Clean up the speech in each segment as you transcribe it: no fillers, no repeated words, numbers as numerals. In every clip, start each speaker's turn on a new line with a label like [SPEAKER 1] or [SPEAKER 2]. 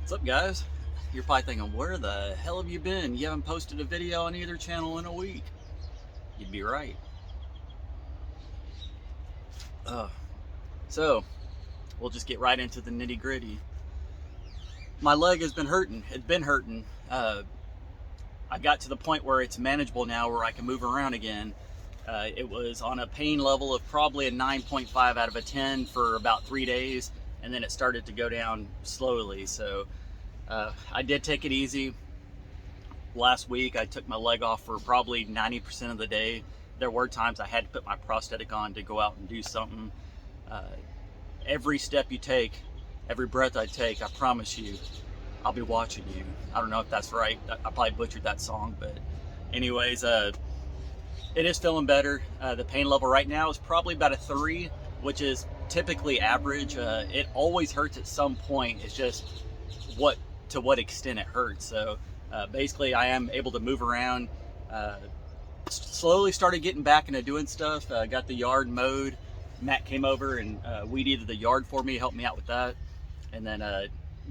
[SPEAKER 1] What's up, guys? You're probably thinking, where the hell have you been? You haven't posted a video on either channel in a week. You'd be right. Uh, so, we'll just get right into the nitty gritty. My leg has been hurting. It's been hurting. I got to the point where it's manageable now, where I can move around again. It was on a pain level of probably a 9.5 out of a 10 for about 3 days, and then it started to go down slowly. So I did take it easy. Last week I took my leg off for probably 90% of the day. There were times I had to put my prosthetic on to go out and do something. Every step you take, every breath I take, I promise you, I'll be watching you. I don't know if that's right. I probably butchered that song, but anyways, it is feeling better. The pain level right now is probably about a 3, which is typically average. It always hurts at some point. It's just to what extent it hurts. So basically I am able to move around. Slowly started getting back into doing stuff. Got the yard mowed. Matt came over and weeded the yard for me, helped me out with that. And then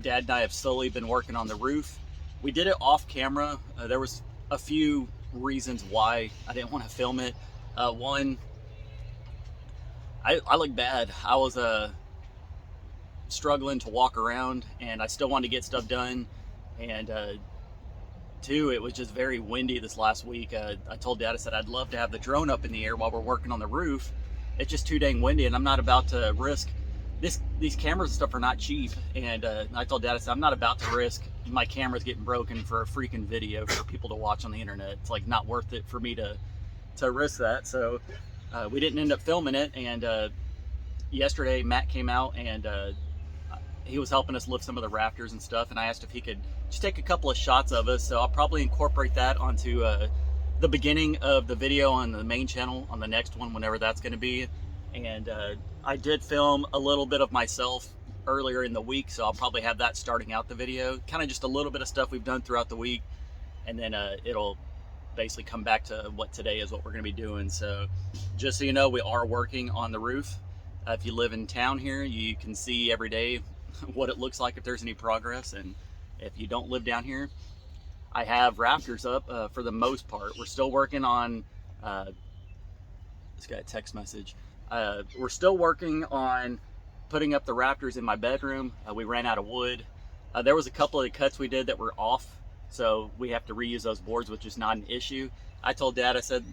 [SPEAKER 1] Dad and I have slowly been working on the roof. We did it off camera. There was a few reasons why I didn't want to film it. One, I look bad. I was struggling to walk around, and I still wanted to get stuff done. And two, it was just very windy this last week. I told Dad, I said I'd love to have the drone up in the air while we're working on the roof. It's just too dang windy, and I'm not about to risk this. These cameras and stuff are not cheap, and I told Dad, I said I'm not about to risk my cameras getting broken for a freaking video for people to watch on the internet. It's like not worth it for me to risk that. So we didn't end up filming it. And yesterday Matt came out, and he was helping us lift some of the Raptors and stuff, and I asked if he could just take a couple of shots of us. So I'll probably incorporate that onto the beginning of the video on the main channel on the next one, whenever that's going to be. And I did film a little bit of myself earlier in the week, so I'll probably have that starting out the video, kind of just a little bit of stuff we've done throughout the week, and then it'll basically come back to what today is, what we're going to be doing. So just so you know, we are working on the roof. If you live in town here, you can see every day what it looks like if there's any progress. And if you don't live down here, I have Raptors up for the most part. We're still working on this got a text message. We're still working on putting up the Raptors in my bedroom. We ran out of wood. There was a couple of the cuts we did that were off, so we have to reuse those boards, which is not an issue. I told Dad, I said,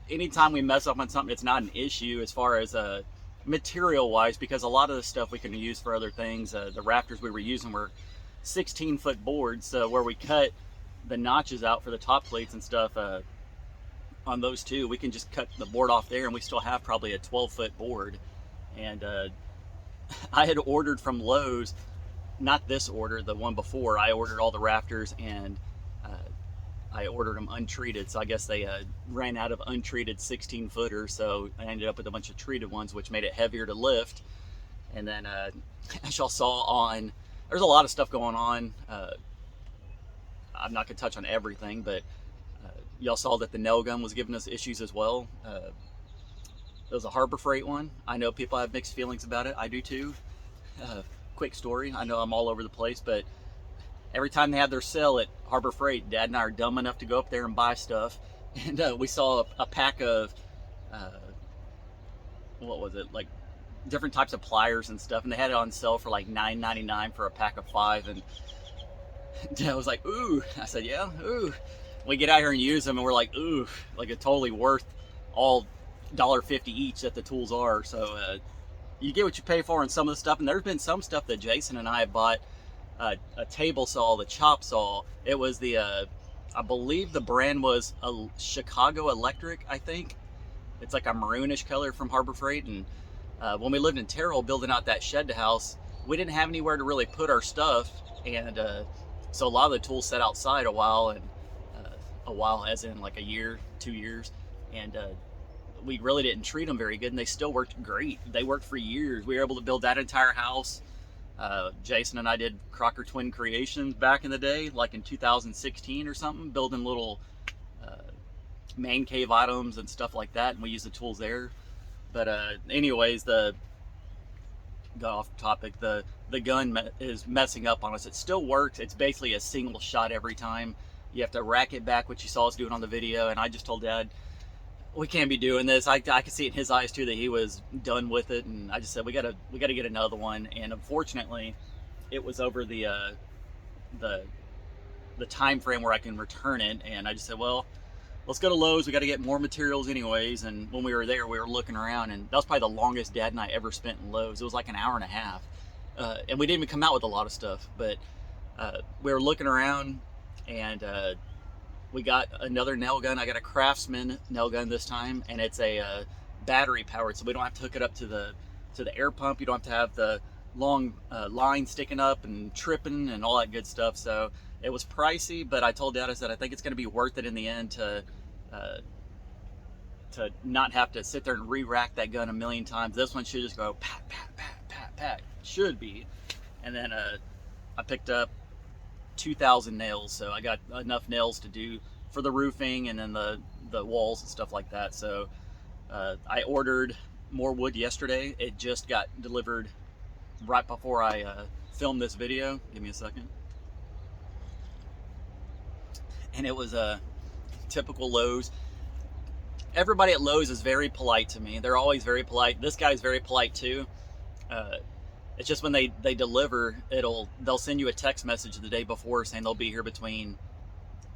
[SPEAKER 1] anytime we mess up on something, it's not an issue as far as material wise, because a lot of the stuff we can use for other things. The Raptors we were using were 16-foot boards, where we cut the notches out for the top plates and stuff. On those two, we can just cut the board off there, and we still have probably a 12-foot board. And I had ordered from Lowe's, not this order, the one before. I ordered all the Raptors, and I ordered them untreated, so I guess they ran out of untreated 16-footers, so I ended up with a bunch of treated ones, which made it heavier to lift. And then as y'all saw on, there's a lot of stuff going on. I'm not gonna touch on everything, but y'all saw that the nail gun was giving us issues as well. It was a Harbor Freight one. I know people have mixed feelings about it. I do too. Quick story. I know I'm all over the place, but every time they have their sale at Harbor Freight, Dad and I are dumb enough to go up there and buy stuff. And we saw a pack of, what was it, like different types of pliers and stuff, and they had it on sale for like $9.99 for a pack of 5. And Dad was like, ooh. I said, yeah, ooh. We get out here and use them, and we're like, ooh, like it's totally worth all $1.50 each that the tools are. So you get what you pay for on some of the stuff. And there's been some stuff that Jason and I have bought. A table saw, the chop saw. It was the, I believe the brand was a Chicago Electric, I think. It's like a maroonish color from Harbor Freight. And when we lived in Terrell building out that shed house, we didn't have anywhere to really put our stuff. And so a lot of the tools sat outside a while, and a while as in like a year, 2 years. And we really didn't treat them very good, and they still worked great. They worked for years. We were able to build that entire house. Jason and I did Crocker Twin Creations back in the day, like in 2016 or something, building little man cave items and stuff like that, and we used the tools there. But anyways, got off topic. The gun is messing up on us. It still works. It's basically a single shot every time. You have to rack it back, which you saw us doing on the video. And I just told Dad, we can't be doing this. I could see it in his eyes too that he was done with it. And I just said, we gotta get another one. And unfortunately, it was over the time frame where I can return it. And I just said, well, let's go to Lowe's. We got to get more materials anyways. And when we were there, we were looking around, and that was probably the longest Dad and I ever spent in Lowe's. It was like an hour and a half. And we didn't even come out with a lot of stuff, but we were looking around, and we got another nail gun. I got a Craftsman nail gun this time, and it's a battery powered, so we don't have to hook it up to the air pump. You don't have to have the long line sticking up and tripping and all that good stuff. So it was pricey, but I told Dad, I said, I think it's going to be worth it in the end to not have to sit there and re-rack that gun a million times. This one should just go pat, pat, pat, pat, pat. Should be. And then I picked up 2,000 nails, so I got enough nails to do for the roofing and then the walls and stuff like that. So I ordered more wood yesterday. It just got delivered right before I filmed this video. Give me a second. And it was a typical Lowe's. Everybody at Lowe's is very polite to me. They're always very polite. This guy's very polite too. It's just when they deliver, they'll send you a text message the day before saying they'll be here between,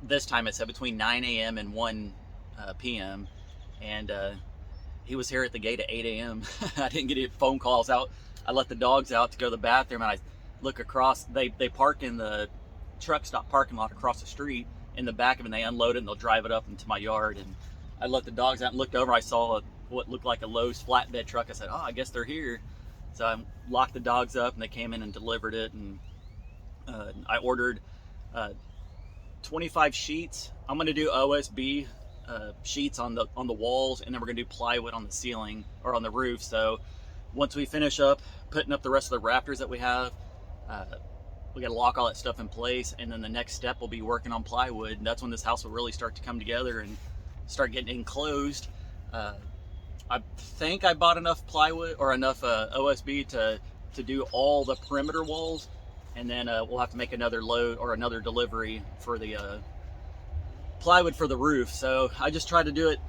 [SPEAKER 1] this time it said between 9 a.m. and 1 p.m. And he was here at the gate at 8 a.m. I didn't get any phone calls out. I let the dogs out to go to the bathroom, and I look across. They park in the truck stop parking lot across the street in the back of it, and they unload it and they'll drive it up into my yard. And I let the dogs out and looked over. I saw what looked like a Lowe's flatbed truck. I said, oh, I guess they're here. So I locked the dogs up, and they came in and delivered it. And I ordered 25 sheets. I'm going to do OSB sheets on the walls, and then we're going to do plywood on the ceiling or on the roof. So once we finish up putting up the rest of the Raptors that we have, we got to lock all that stuff in place, and then the next step will be working on plywood. And that's when this house will really start to come together and start getting enclosed. I think I bought enough plywood or enough OSB to do all the perimeter walls, and then we'll have to make another load or another delivery for the plywood for the roof. So I just try to do it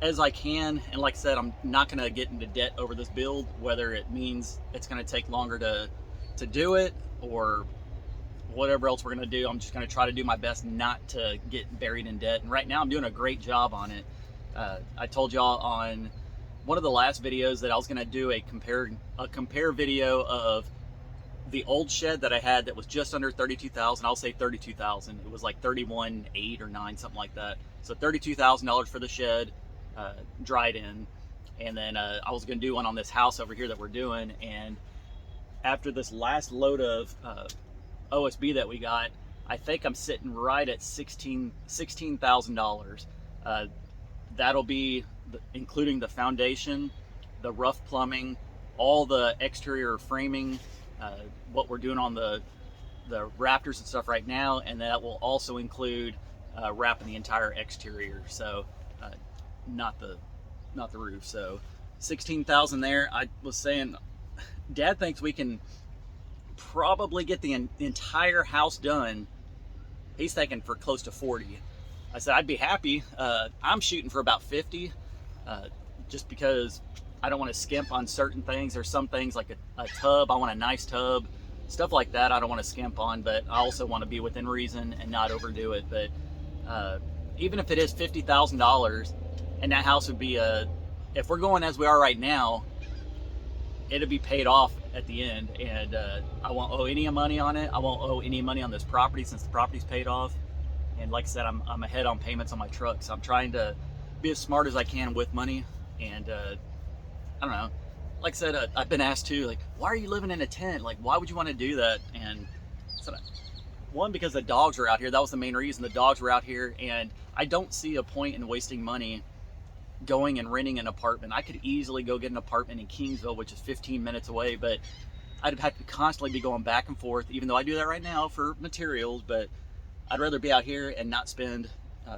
[SPEAKER 1] as I can, and like I said, I'm not going to get into debt over this build, whether it means it's going to take longer to do it or whatever else we're going to do. I'm just going to try to do my best not to get buried in debt, and right now I'm doing a great job on it. I told y'all on one of the last videos that I was going to do a compare video of the old shed that I had that was just under 32,000. I'll say 32,000. It was like 31.8 or 9, something like that. So $32,000 for the shed, dried in. And then I was going to do one on this house over here that we're doing. And after this last load of OSB that we got, I think I'm sitting right at $16,000. That'll be including the foundation, the rough plumbing, all the exterior framing, what we're doing on the Raptors and stuff right now, and that will also include wrapping the entire exterior. So not the roof. So 16,000 there. I was saying, Dad thinks we can probably get the entire house done. He's thinking for close to 40. I said I'd be happy. I'm shooting for about 50, just because I don't want to skimp on certain things. There's some things like a tub. I want a nice tub, stuff like that. I don't want to skimp on, but I also want to be within reason and not overdo it. But even if it is $50,000, and that house would be if we're going as we are right now, it'll be paid off at the end, and I won't owe any money on it. I won't owe any money on this property since the property's paid off. And like I said, I'm ahead on payments on my truck, so I'm trying to be as smart as I can with money. And I don't know. Like I said, I've been asked too, like, why are you living in a tent? Like, why would you want to do that? And so, one, because the dogs are out here. That was the main reason. The dogs were out here, and I don't see a point in wasting money going and renting an apartment. I could easily go get an apartment in Kingsville, which is 15 minutes away, but I'd have to constantly be going back and forth, even though I do that right now for materials. But I'd rather be out here and not spend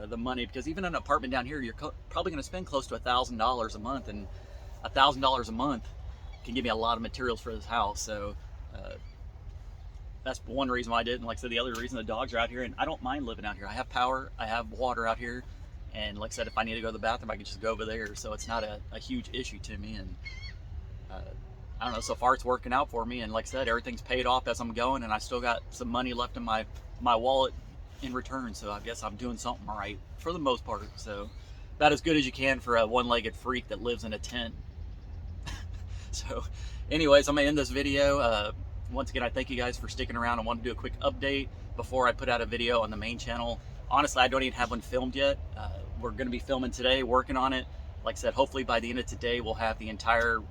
[SPEAKER 1] the money, because even an apartment down here, you're probably going to spend close to $1,000 a month, and $1,000 a month can give me a lot of materials for this house. So that's one reason why I did. And like I said, the other reason, the dogs are out here, and I don't mind living out here. I have power, I have water out here, and like I said, if I need to go to the bathroom, I can just go over there. So it's not a huge issue to me. And I don't know, so far it's working out for me. And like I said, everything's paid off as I'm going, and I still got some money left in my wallet in return. So I guess I'm doing something right for the most part. So about as good as you can for a one-legged freak that lives in a tent. So anyways, I'm gonna end this video. Once again, I thank you guys for sticking around. I want to do a quick update before I put out a video on the main channel. Honestly, I don't even have one filmed yet. We're going to be filming today, working on it. Like I said, hopefully by the end of today, we'll have the entire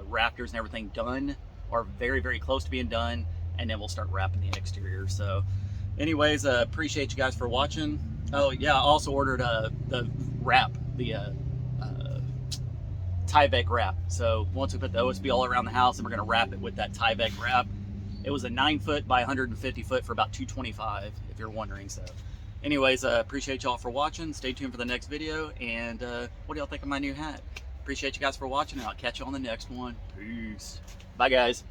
[SPEAKER 1] Raptors and everything done, or very, very close to being done, and then we'll start wrapping the exterior. So anyways, appreciate you guys for watching. Oh yeah, I also ordered the wrap, the Tyvek wrap. So once we put the OSB all around the house, and we're going to wrap it with that Tyvek wrap. It was a 9-foot by 150 foot for about $225, if you're wondering. So anyways, appreciate y'all for watching. Stay tuned for the next video. And what do y'all think of my new hat? Appreciate you guys for watching, and I'll catch you on the next one. Peace. Bye, guys.